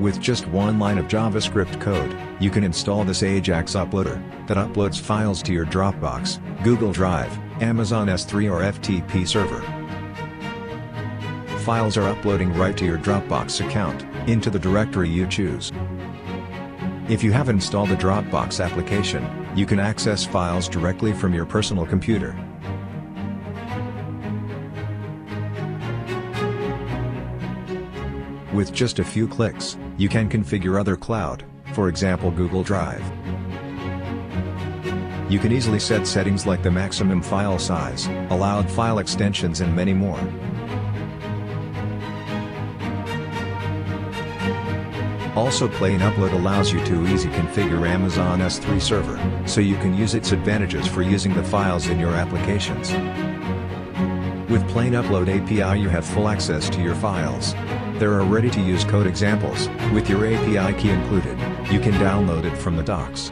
With just one line of JavaScript code, you can install this Ajax uploader that uploads files to your Dropbox, Google Drive, Amazon S3 or FTP server. Files are uploading right to your Dropbox account, into the directory you choose. If you have installed the Dropbox application, you can access files directly from your personal computer. With just a few clicks, you can configure other cloud, for example Google Drive. You can easily set settings like the maximum file size, allowed file extensions and many more. Also PlaneUpload allows you to easily configure Amazon S3 server, so you can use its advantages for using the files in your applications. With PlaneUpload API you have full access to your files. There are ready-to-use code examples, with your API key included. You can download it from the docs.